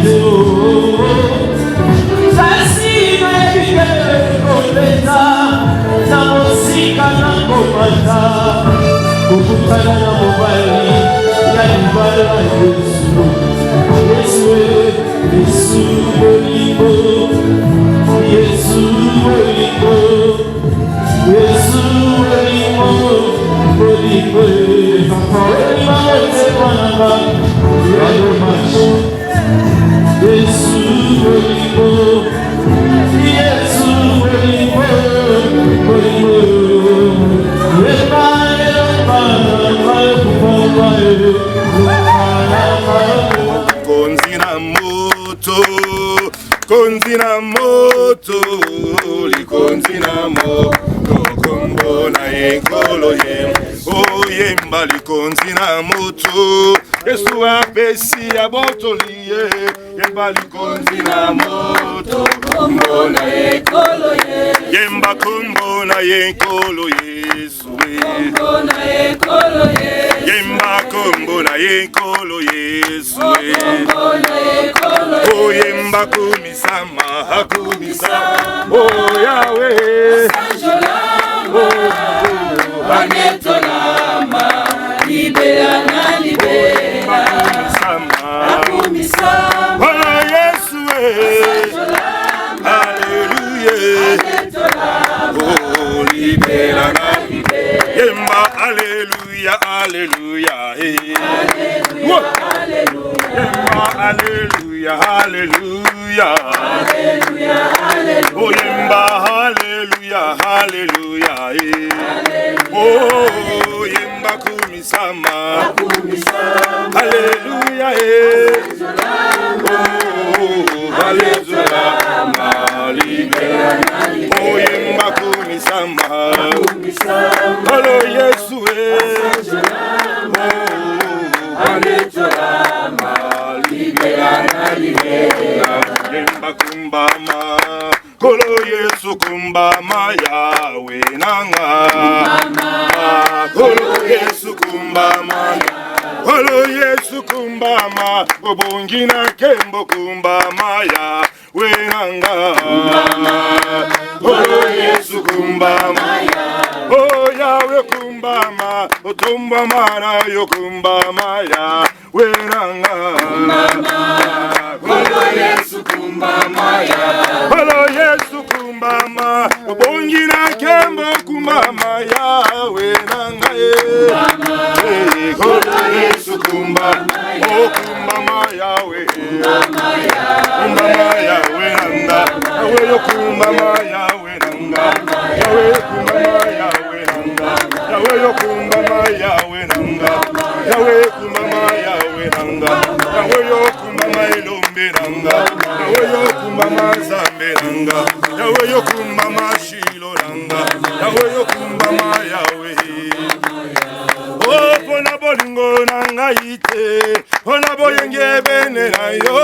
I: Na pesa na mosika na komata kokutana na mobali ya libala Yesu Yesu Yesu bolingo Yesu bolingo Yesu bolingo bolingo papa bolingo mwana ya domacho Yesu bolingo Yesu bolingo bolingo
C: konzina moto likonzina moto kombona ekolo ye oyemba likonzina moto Yesu apesi ya botoliye yemba likonzina moto kombona ekolo ye yemba kombona ekolo Yesu kombona ekolo ye yemba kombona ekolo Yesu kombona ekolo oyemba kumisama hakumisama oh Yahweh
I: Anetolama, libera, libera, akumisama,
C: Bwana Yesu, Alléluia, oh libera, yemba, Alléluia, Alléluia, Alléluia, Alléluia, Alléluia, oh yemba, Alléluia, Alléluia, oh yemba kumisama, Alléluia, oh Alléluia, oh yemba kumisama, Allo Yesu, oh Alléluia, yemba kumbama. Kolo Yesu kumbama Yahweh nanga Kolo Yesu kumbama Kolo Yesu kumbama Obongi na kembo kumbama Yahweh nanga Kolo Yesu kumbama Oh Yahweh kumbama Otomba mana yo kumbama Yahweh nanga Kolo Yesu kumbama Kolo Yesu kumbama Obongi na kembo kumbama Yahweh nanga Kolo Yesu kumbama Oh kumbama Yahweh kumbama Yahweh nanga Yahweh yo kumbama Yahweh nanga Yahweh kumbama Yahweh nanga Yahweh yo kumbama Yahweh nanga Yahweh kumbama Yahweh nanga Yahweh yo kumbama Elombe nanga Yahweh yo kumbama Zambe nanga Yahweh yo kumbama Shilo nanga Yahweh yo kumbama Yahweh Oh pona bolingo nanga ite Pona boyenge bene na yo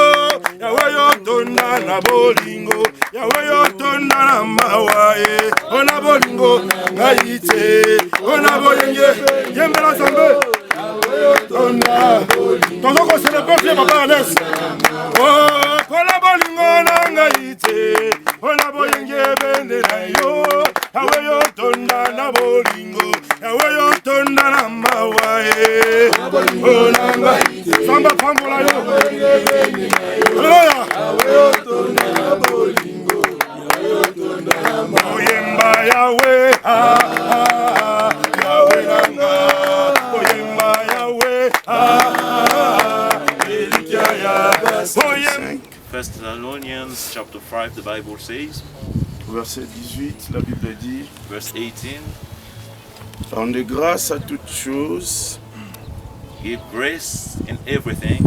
C: Yahweh yo tonda na bolingo Yahweh yo tonda na mawae Pona bolingo nanga ite Pona boyenge yembela Zambe Tonda Tozoko se le peuple papa Anes Oh pona bolingo nanga ite Pona boyenge bene na yo Yahweh yo tonda na bolingo Yahweh yo tonda na mawae Oh nanga Samba pambola yo Hallelujah Yahweh yo tonda na bolingo Yahweh yo tonda na mawae Oyemba Yahweh Yahweh nanga Oyemba Yahweh
E: First Thessalonians chapter 5, the Bible says,
C: Verset 18, la Bible dit,
E: verse 18,
C: rendez grâce à toutes choses,
E: give grace in everything,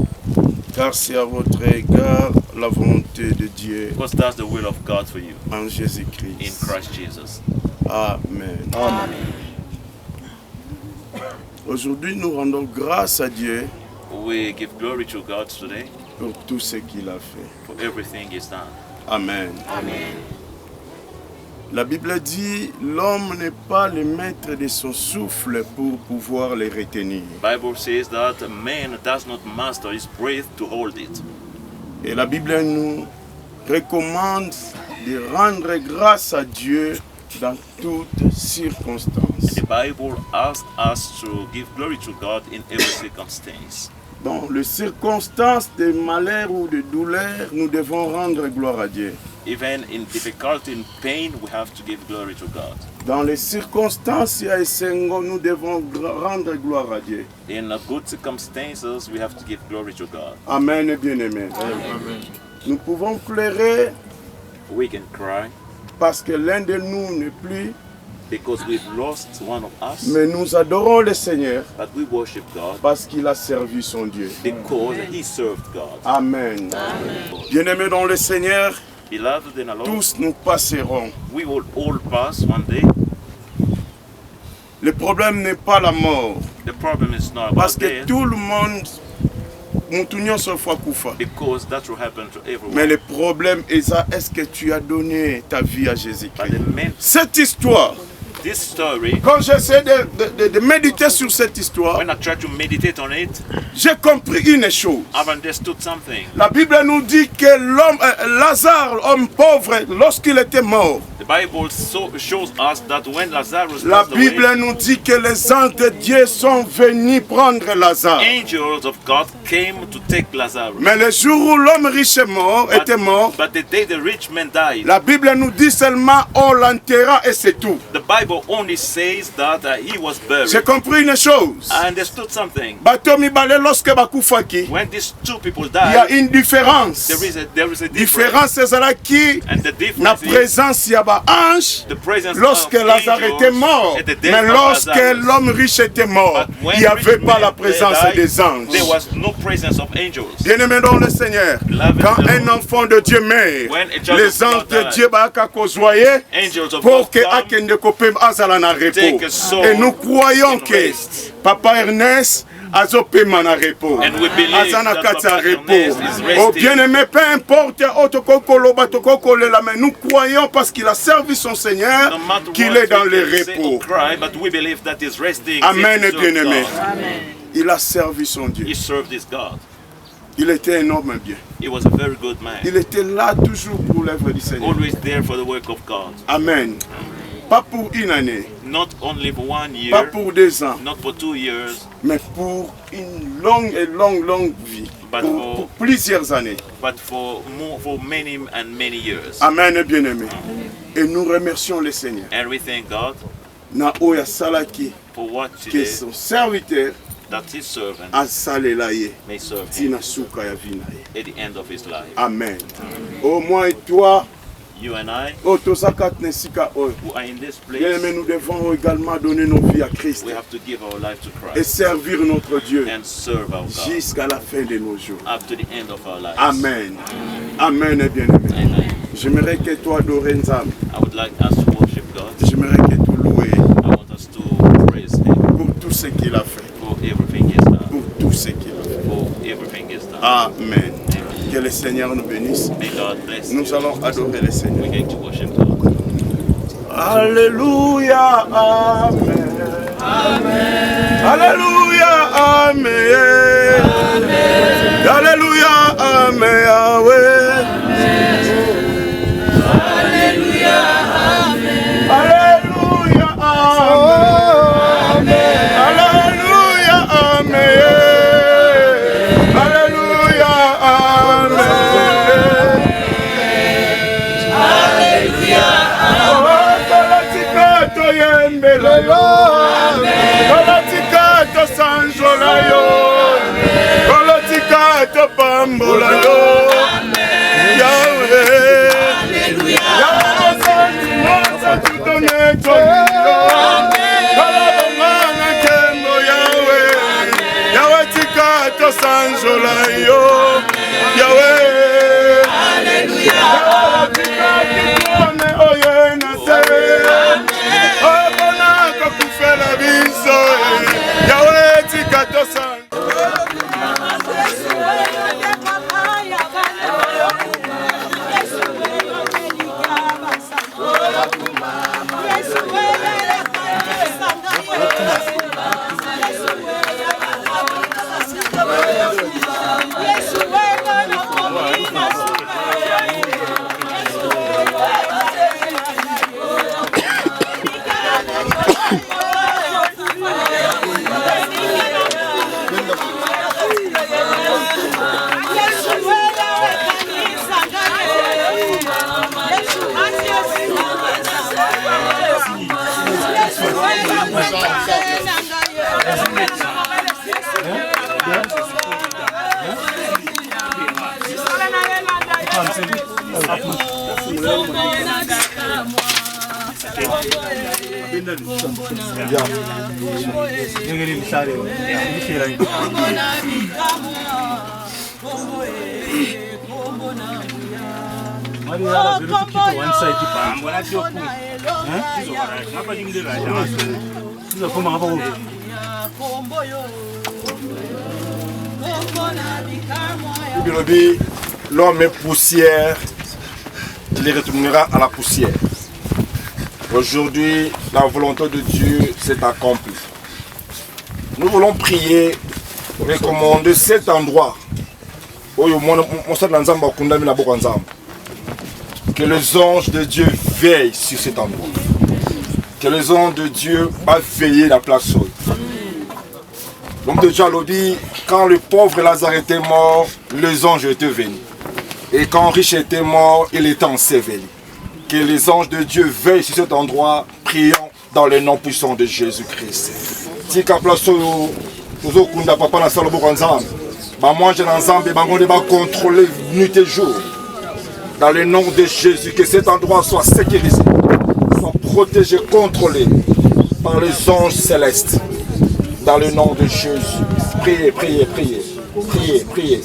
C: car c'est à votre égard la volonté de Dieu
E: because that's the will of God for you
C: en
E: in
C: Jésus-Christ.
E: Christ Jesus.
C: Amen.
E: Amen.
C: Aujourd'hui, nous rendons grâce à Dieu
E: We give glory to God today
C: pour tout ce qu'il a fait.
E: for everything He's done.
C: Amen.
E: Amen.
C: La Bible dit, l'homme n'est pas le maître de son souffle pour pouvoir le retenir.
E: Bible says that man does not master his breath to hold it.
C: Et la Bible nous recommande
J: de rendre grâce à Dieu dans toutes circonstances.
E: The Bible asks us to give glory to God in every circumstance.
J: Dans les circonstances de malheur ou de douleur, nous devons rendre gloire à Dieu.
E: Even in difficulty, in pain, we have to give glory to God.
J: Dans les circonstances, nous devons rendre gloire à Dieu.
E: In good circumstances, we have to give glory to God.
J: Amen et bien-aimé. Nous pouvons pleurer
E: We can cry
J: parce que l'un de nous n'est plus,
E: because we've lost one of us,
J: mais nous adorons le Seigneur
E: but we worship God
J: parce qu'il a servi son Dieu.
E: because He served God.
J: Amen. Bien-aimés dans le Seigneur,
E: Beloved in the Lord,
J: tous nous passerons.
E: we will all pass one day.
J: Le problème n'est pas la mort,
E: The problem is not
J: parce
E: about
J: que
E: death,
J: tout le monde,
E: because that will happen to everyone.
J: mais le problème est ça, est-ce que tu as donné ta vie à
E: But
J: Jésus-Christ?
E: the main,
J: Cette histoire,
E: this story,
J: quand j'essaie de méditer sur cette histoire,
E: when I try to meditate on it,
J: j'ai compris une chose.
E: I've understood something.
J: La Bible nous dit que l'homme, Lazare, homme pauvre, lorsqu'il était mort,
E: The Bible shows us that when Lazarus
J: la
E: passed
J: Bible
E: away,
J: nous dit que les anges de Dieu sont venus prendre Lazare.
E: angels of God came to take Lazarus.
J: Mais le jour où l'homme riche était mort,
E: But the day the rich man died,
J: la Bible nous dit seulement on l'enterra et c'est tout.
E: the Bible only says that he was buried.
J: J'ai compris une chose.
E: I understood something.
J: Bato mibale lorsque bakufaki,
E: When these two people
J: il y a
E: died,
J: une différence.
E: there is a difference.
J: Différence ezalaki
E: And the
J: na
E: difference is
J: présence ya ba ange
E: the presence
J: lorsque
E: of
J: Lazare était
E: angels
J: mort.
E: at the death
J: Mais
E: of
J: lorsque
E: Lazarus.
J: l'homme riche était mort,
E: But when
J: il n'y avait
E: rich
J: pas
E: men
J: la présence
E: died,
J: des anges.
E: there was no presence of angels.
J: Bien-aimé dans le Seigneur,
E: Beloved
J: quand
E: Lord,
J: un enfant de Dieu meurt,
E: when a child
J: les
E: of
J: anges
E: God
J: de
E: died,
J: Dieu baka kozwaye
E: angels of
J: pour
E: God
J: que
E: come
J: akende kopem azala na repos.
E: take a soul
J: Et nous croyons
E: in
J: que
E: rest.
J: Papa Ernest azopema na repos.
E: And we believe
J: Azana
E: that
J: kati ya
E: Papa
J: repos.
E: Ernest is resting.
J: Oh bien-aimé, peu importe otokokoloba tokokolela, mais nous croyons parce qu'il a servi son Seigneur
E: No matter
J: qu'il
E: what
J: est dans
E: we
J: le
E: can say or
J: repos.
E: cry, but we believe that he's resting.
J: Amen et
E: He served
J: bien-aimé.
E: God.
J: Il a servi son Dieu.
E: He served his God.
J: Il était un homme bien.
E: He was a very good man.
J: Il était là toujours pour l'œuvre du Seigneur.
E: Always there for the work of God.
J: Amen. Pas pour une année,
E: Not only for 1 year,
J: pas pour 2 ans,
E: not for 2 years,
J: mais pour une longue vie.
E: But
J: Pour plusieurs années.
E: but for many and many years.
J: Amen, bien-aimé. Et nous remercions le Seigneur.
E: And we thank God
J: Na oya salaki
E: for what he
J: que
E: did,
J: son serviteur
E: that his servant
J: asalela ye
E: may serve him
J: tina suka ya vie na ye.
E: at the end of his life.
J: Amen. Au moins toi,
E: You and I,
J: oh, tozaka nesika oyo.
E: who are in this
J: Bien-aimé,
E: place,
J: nous devons également donner nos vies à Christ
E: we have to give our life to
J: et
E: Christ
J: servir notre Dieu
E: and serve our God
J: jusqu'à la fin de nos jours.
E: up to the end of our lives.
J: Amen. Amen et bien-aimé.
E: Amen.
J: J'aimerais que toi adorer Nzambe.
E: I would like us to worship God.
J: J'aimerais que tu loues
E: I want us to praise Him
J: pour tout ce qu'il a fait.
E: for everything He's done.
J: Pour tout ce qu'il a fait.
E: For everything He's done.
J: Amen. Que le Seigneur nous bénisse.
E: May God bless
J: Nous
E: you.
J: allons adorer le Seigneur.
E: We're going to worship God.
J: Alléluia. Amen. Alléluia. Amen. Alléluia. Amen. Yahweh. Alléluia. Amen. Alléluia. Amen. Alléluia. Amen. Alléluia. Alléluia. Toyembela yo, kolotika tosanjola yo, kolotika topambola yo, Yahweh, Yahweh mosa tutone toyo, kolobongana kembo Yahweh, Yahweh tika tosanjola yo, Yahweh, Yahweh tika kitone oye na se. Yahweh tika tosan. L'homme est poussière, il retournera à la poussière. Aujourd'hui, la volonté de Dieu s'est accomplie. Nous voulons prier, recommander cet endroit. Que les anges de Dieu veillent sur cet endroit. Que les anges de Dieu va veiller la place. L'homme de Dieu a dit, quand le pauvre Lazare était mort, les anges étaient venus. Et quand riche était mort, il était enseveli. Que les anges de Dieu veillent sur cet endroit, prions dans le nom puissant de Jésus-Christ. Tika place nous okunda papa na salobo kanzambe. Ba manger ensemble, ba ngonde ba contrôler nuit et jour. Dans le nom de Jésus, que cet endroit soit sécurisé, soit protégé, contrôlé par les anges célestes. Dans le nom de Jésus. Priez, priez, priez. Priez, priez.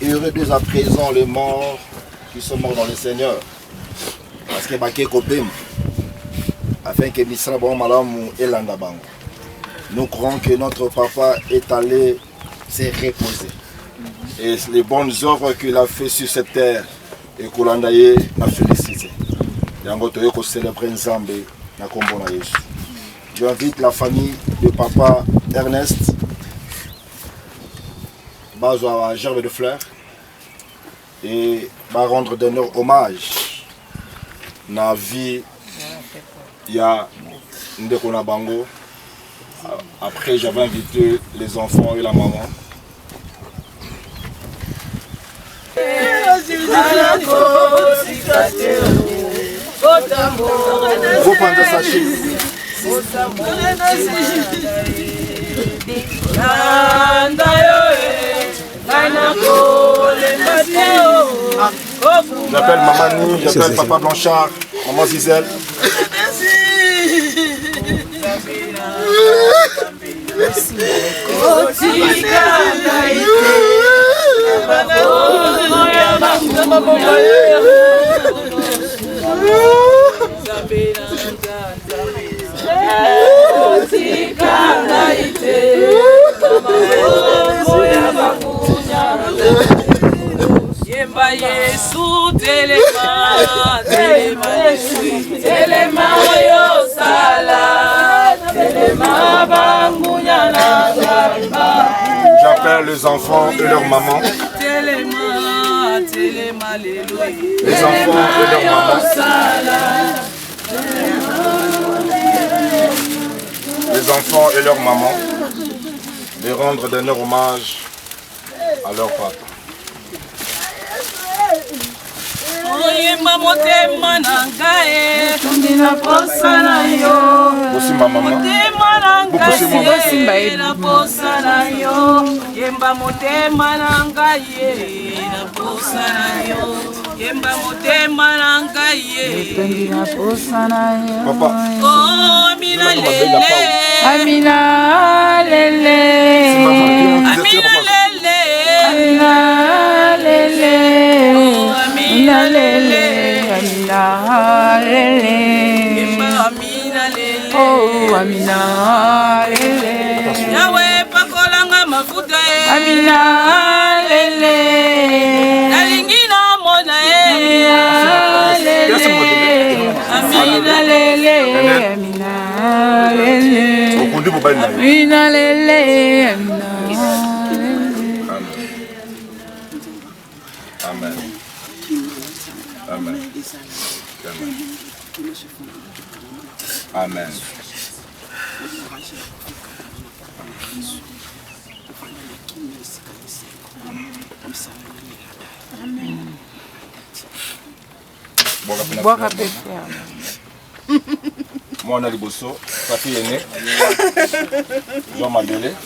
J: Heureux dès à présent les morts qui sont morts dans le Seigneur. Parce que Baké Kopem, afin que Misra Bon Malamu et Landabango. Nous croyons que notre papa est allé se reposer. Et les bonnes œuvres qu'il a fait sur cette terre, et qu'on l'a félicité. Et on va célébrer Nzambe na kombo na Yesu. J'invite la famille de papa Ernest à gerbe de fleurs et va rendre d'honneur hommage na vie ya Ndeko na bango. Après j'avais invité les enfants et la maman. Vous prenez sachet. J'appelle Maman Nou, j'appelle Papa Blanchard, Maman Zizel.
I: Yemba Yesu telema, telema Yesu, telema yo sala, telema bangunya na garba.
J: J'appelle les enfants et leur maman.
I: Telema, telema leloy.
J: Les enfants et leur maman. Les enfants et leur maman. De rendre d'honneur hommage à leur papa.
I: Oyemba motema nangae, tundina posa na yo.
J: Osimba maman.
I: Motema nangae, na posa na yo. Yemba motema nangae, na posa na yo. Yemba motema na ngai ye.
K: Etongi na posa na yo.
I: Oh, Amina lele.
K: Amina lele.
I: Amina lele.
K: Amina lele.
I: Oh, Amina lele.
K: Amina lele.
I: Yemba Amina lele.
K: Oh, Amina lele.
I: Yahweh pakolanga mafuta ye.
K: Amina lele.
I: Nalingi na mona ye.
K: Amina lele. Amina lele. Amina lele.
J: Amen. Amen. Amen.
K: Boaka pe
J: Mwana liboso, papi ene. Jean Mandele.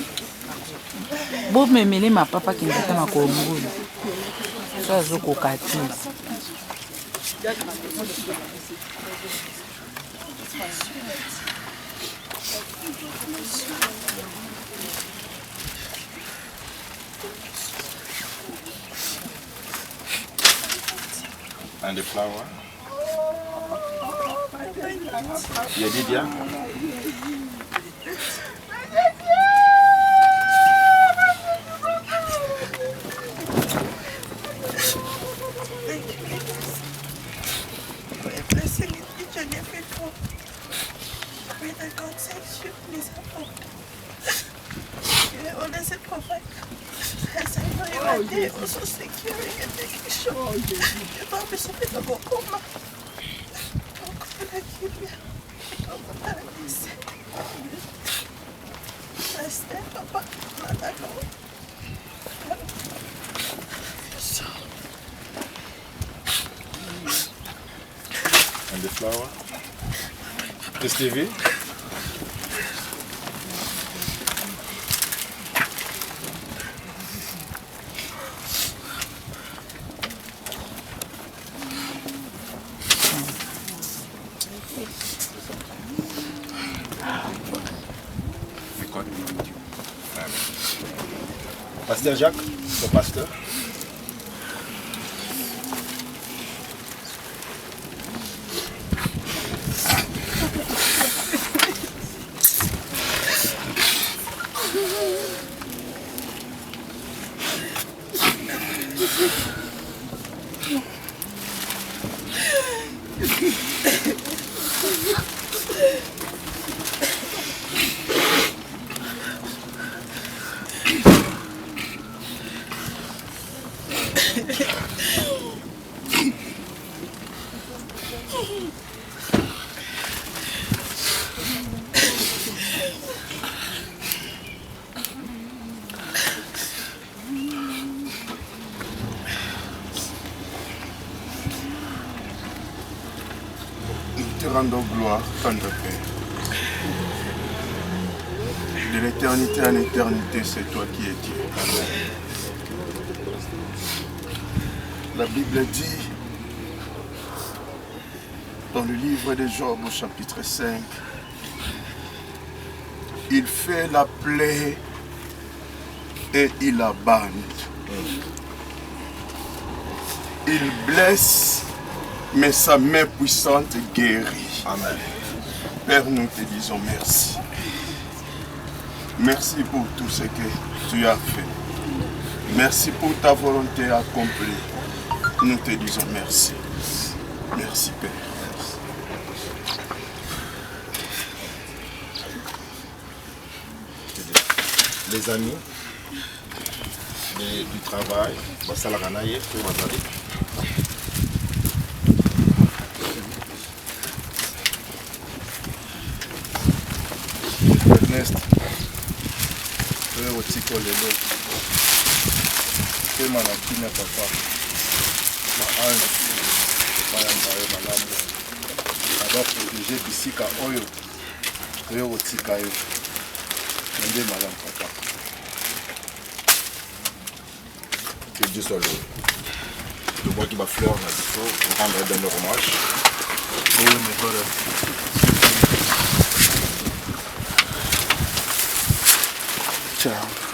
K: Bo memele ma papa qui ndata makongolo. Ça zoko kati.
J: And the flower. Yedidia.
H: Also securing and making sure you don't be something to go coma.
J: And the flower. Stevie. Pasteur Jacques, le pasteur.
C: Nous te rendons gloire, Tendre Père. De l'éternité en éternité, c'est toi qui es Dieu. Amen. La Bible dit, dans le livre de Job au chapitre 5, il fait la plaie et il abande. Il blesse, mais sa main puissante guérit. Amen. Père, nous te disons merci. Merci pour tout ce que tu as fait. Merci pour ta volonté accomplie. Nous te disons merci. Merci, Père.
B: Les amis du travail,
C: Ernest, wewe utiko lelo. Kema na kimya papa. Maanzi, baya mbayo malamu. Aba protéger bisika oyo. Wewe utika yo. Nende malamu papa.
B: Que Dieu soit loué.
J: de moi qui m'a fleur, là, il faut rendre un dernier hommage. Oh, my brother. Ciao.